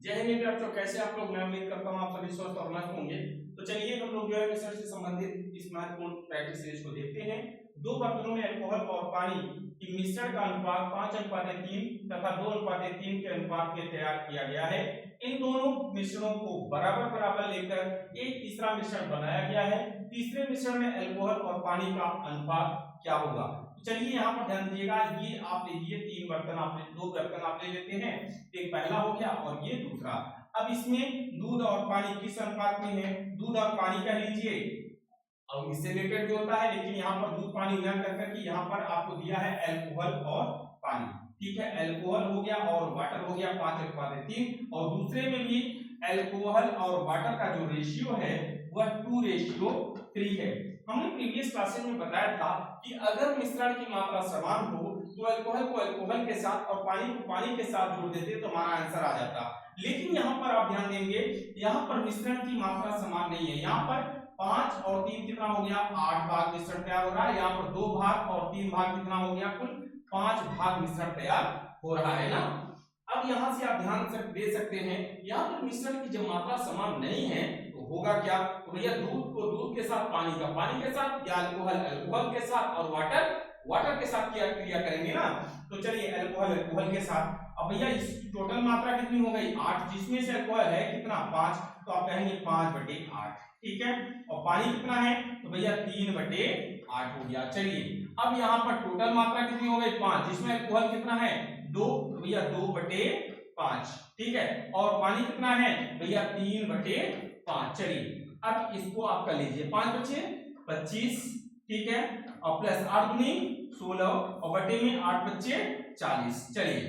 जय हिंद बच्चों, कैसे आप लोग? मैं उम्मीद करता हूँ आप सभी स्वस्थ और मस्त होंगे। तो चलिए हम लोग जो है मिश्रण से संबंधित इस महत्वपूर्ण प्रैक्टिस सीरीज को देखते हैं। दो बर्तनों में अल्कोहल और पानी की मिश्रण का अनुपात 5:3 तथा 2:3 के अनुपात में तैयार किया गया है। इन दोनों मिश्रणों को बराबर बराबर लेकर एक तीसरा मिश्रण बनाया गया है। तीसरे मिश्रण में अल्कोहल और पानी का अनुपात क्या होगा? चलिए यहाँ पर ध्यान दीजिएगा, ये आप लीजिए तीन बर्तन, आप दो बर्तन आप ले लेते हैं। एक पहला हो गया और ये दूसरा। अब इसमें दूध और पानी किस अनुपात में है? दूध और पानी कह लीजिए, और इससे रिलेटेड भी होता है, लेकिन यहाँ पर दूध पानी न करके यहाँ पर आपको दिया है अल्कोहल और पानी। ठीक है, अल्कोहल हो गया और वाटर हो गया 5:3, और दूसरे में भी अल्कोहल और वाटर का जो रेशियो है वह 2:3 है। हमने प्रीवियस क्लासेस में बताया था कि अगर मिश्रण की मात्रा समान हो तो अल्कोहल को अल्कोहल के साथ और पानी को पानी के साथ जोड़ देते तो हमारा आंसर आ जाता। लेकिन यहाँ पर आप ध्यान देंगे, यहाँ पर मिश्रण की मात्रा समान नहीं है। यहाँ पर 5 और 3 कितना हो गया? 8 भाग मिश्रण तैयार हो रहा है। यहाँ पर 2 भाग और 3 भाग कितना हो गया? कुल 5 भाग मिश्रण तैयार हो रहा है ना। अब यहाँ से आप ध्यान से दे सकते हैं, यहाँ पर मिश्रण की जब मात्रा समान नहीं है तो होगा क्या? तो भैया दूध को दूध के साथ, पानी का पानी के साथ, या अल्कोहल अल्कोहल के साथ और वाटर वाटर के साथ क्रिया करेंगे ना। तो चलिए अल्कोहल अल्कोहल के साथ। अब भैया इस टोटल मात्रा कितनी हो गई? 8, जिसमें से अल्कोहल है कितना? 5, तो आप कहेंगे 5/8। ठीक है, और पानी कितना है? तो भैया 3/8 हो गया। चलिए अब यहाँ पर टोटल मात्रा कितनी हो गई? 5, जिसमें अल्कोहल कितना है? 2, तो भैया 2/5। ठीक है, और पानी कितना है? भैया 3/5। चलिए अब इसको आप कर लीजिए, 5 बचे 25। ठीक है, और प्लस 8 दूनी 16, और बटे में 8 बचे 40। चलिए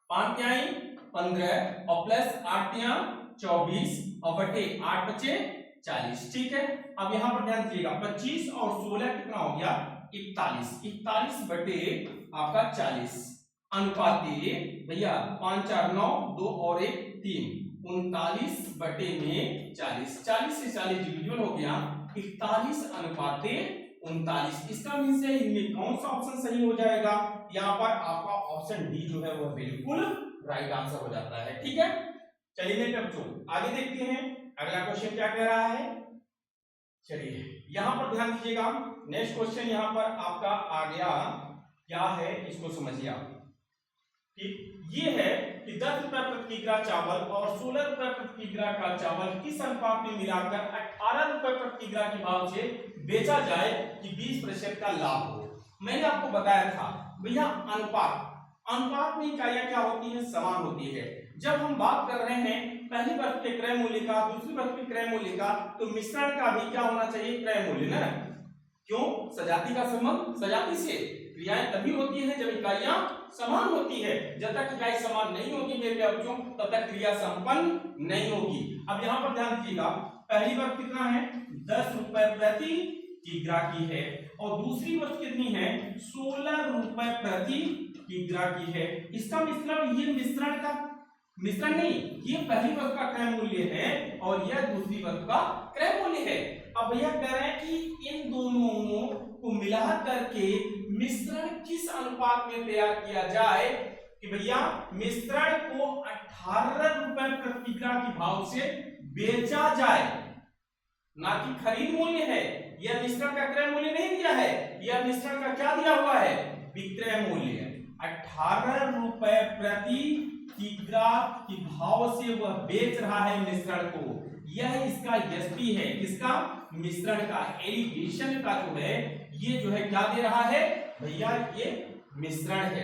5 क्या आई? 15, और प्लस 8 क्या? 24, और बटे 8 बचे 40। ठीक है, अब यहाँ पर ध्यान दीजिएगा, 25 और 16 कितना हो गया? 41। 41 बटे आपका 40 अनुपाती भैया 5 4 9 2 और 1 3, 39 बटे में 40। 40 से 40 डिविजिबल हो गया, 41 अनुपाते 39। इसका मीन्स है इनमें कौन सा ऑप्शन सही हो जाएगा? यहाँ पर आपका ऑप्शन डी जो है वह बिल्कुल राइट आंसर हो जाता है। ठीक है, चलिए बच्चों आगे देखते हैं अगला क्वेश्चन क्या कह रहा है। चलिए यहाँ पर ध्यान दीजिएगा, नेक्स्ट क्वेश्चन यहाँ पर आपका आ गया, क्या है इसको समझिए आप। ठीक, ये है कि 10 रुपए प्रति किलोग्राम चावल और 16 रुपए प्रति किलोग्राम का चावल किस अनुपात में मिलाकर 18 रुपए प्रति किलोग्राम के भाव से बेचा जाए कि 20% का लाभ हो। मैंने आपको बताया था भैया अनुपात में इकाइयां क्या होती है? समान होती है। जब हम बात कर रहे हैं पहली वस्तु के क्रय मूल्य का, दूसरी वस्तु के क्रय मूल्य का, तो मिश्रण का भी क्या होना चाहिए? क्रय मूल्य ना। क्यों? सजाती का संबंध सजाती से। क्रियाएं तभी होती है जब इकाइयां समान होती है। जब तक इकाई समान नहीं होगी मेरे बच्चों, तब तक क्रिया संपन्न नहीं होगी। अब यहाँ पर ध्यान दीजिएगा, पहली वस्तु कितना है? 10 रुपए प्रति किलोग्राम की है, और दूसरी वस्तु कितनी है? 16 रुपए प्रति किलोग्राम की है। इसका मतलब ये मिश्रण नहीं, ये पहली वस्तु का क्रय मूल्य है और यह दूसरी वस्तु का क्रय मूल्य है। अब भैया कह रहे हैं कि इन दोनों को मिला करके मिश्रण किस अनुपात में तैयार किया जाए कि भैया मिश्रण को 18 रुपए प्रति किलोग्राम के भाव से बेचा जाए, ना कि खरीद मूल्य है। यह मिश्रण का क्रय मूल्य नहीं दिया है, यह मिश्रण का क्या दिया हुआ है? विक्रय मूल्य। 18 रुपए प्रति किलोग्राम के भाव से वह बेच रहा है मिश्रण को। यह इसका एसपी है, किसका? मिश्रण का, एलिगेशन का जो है, ये जो है क्या दे रहा है भैया? ये मिश्रण है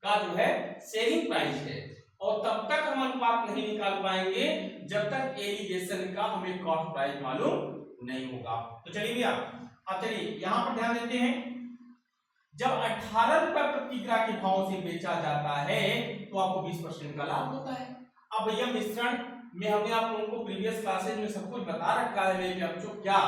का जो है सेलिंग प्राइस है। और तब तक हम अनुपात नहीं निकाल पाएंगे जब तक एलिगेशन का हमें कॉस्ट प्राइस मालूम नहीं होगा। तो चलिए भैया अब चलिए यहाँ पर ध्यान देते हैं, जब 18 रुपए प्रति किलोग्राम के भाव से बेचा जाता है तो आपको 20% का लाभ होता है। अब भैया मिश्रण में हमने आप लोगों को प्रीवियस क्लासेज में सब कुछ बता रखा है मेरे बच्चों, क्या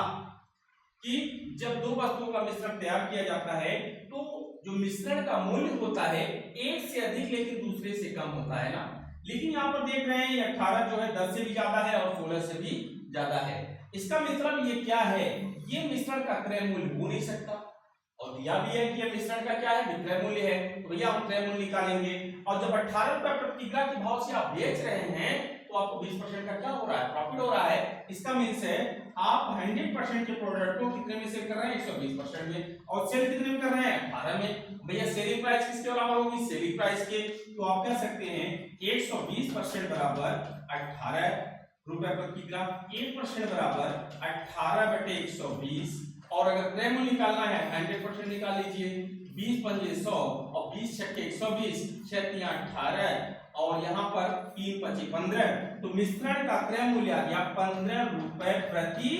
कि जब दो वस्तुओं का मिश्रण तैयार किया जाता है तो जो मिश्रण का मूल्य होता है एक से अधिक लेकिन दूसरे से कम होता है ना। लेकिन यहाँ पर देख रहे हैं ये 18 जो है 10 से भी ज्यादा है और 16 से भी ज्यादा है। इसका मतलब ये क्या है? ये मिश्रण का क्रय मूल्य हो नहीं सकता, और दिया भी है कि यह मिश्रण का क्या है? विक्रय मूल्य है। तो भैया हम क्रय मूल्य निकालेंगे। और जब 18 रुपए प्रति किग्रा के भाव से आप बेच रहे हैं तो आपको 20% का क्या हो रहा है, प्रॉफिट हो रहा है। इसका मीन्स है आप 100% के प्रोडक्ट को कितने में सेल कर रहे हैं, 120% में, और सेल कितने में कर रहे हैं, 18 में। भैया सेलिंग प्राइस किसके बराबर होगी, सेलिंग प्राइस के, तो आप कह सकते हैं 120% बराबर 18 रुपए प्रति किग्रा, 1% बराबर 18/120, और अगर क्रय मूल्य निकालना है 100% निकाल लीजिए, 20 पंजे 100 और 20 छक्के 120, 6 18 और यहाँ पर 3 पचे 15, तो मिश्रण का क्रय मूल्य आ गया 15 रुपए प्रति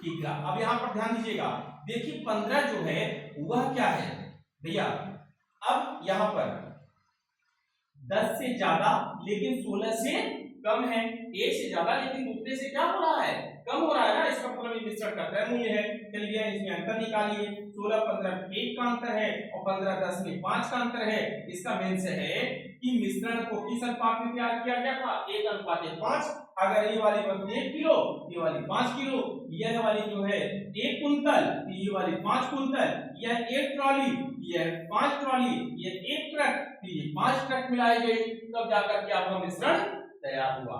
किग्रा। अब यहाँ पर ध्यान दीजिएगा, देखिए 15 जो है वह क्या है भैया, अब यहाँ पर 10 से ज्यादा लेकिन 16 से कम है, एक से ज्यादा लेकिन दूसरे से क्या हो रहा है, कम हो रहा है ना, इसका मतलब मिश्रण का क्रय मूल्य है। चलिए इसमें अंतर निकालिए, 16 15 1 का अंतर है और 15 10 में 5 का अंतर है। इसका मीन्स है कि मिश्रण को किस अनुपात में तैयार किया गया था, 1:5। अगर ये वाली बनती 1 किलो, ये वाली 5 किलो, यह वाली जो है 1 कुंतल, ये वाली 5 कुंतल, यह 1 ट्रॉली, यह 5 ट्रॉली, यह 1 ट्रक, ये 5 ट्रक मिलाई गई, तब जाकर के आपका मिश्रण तैयार हुआ।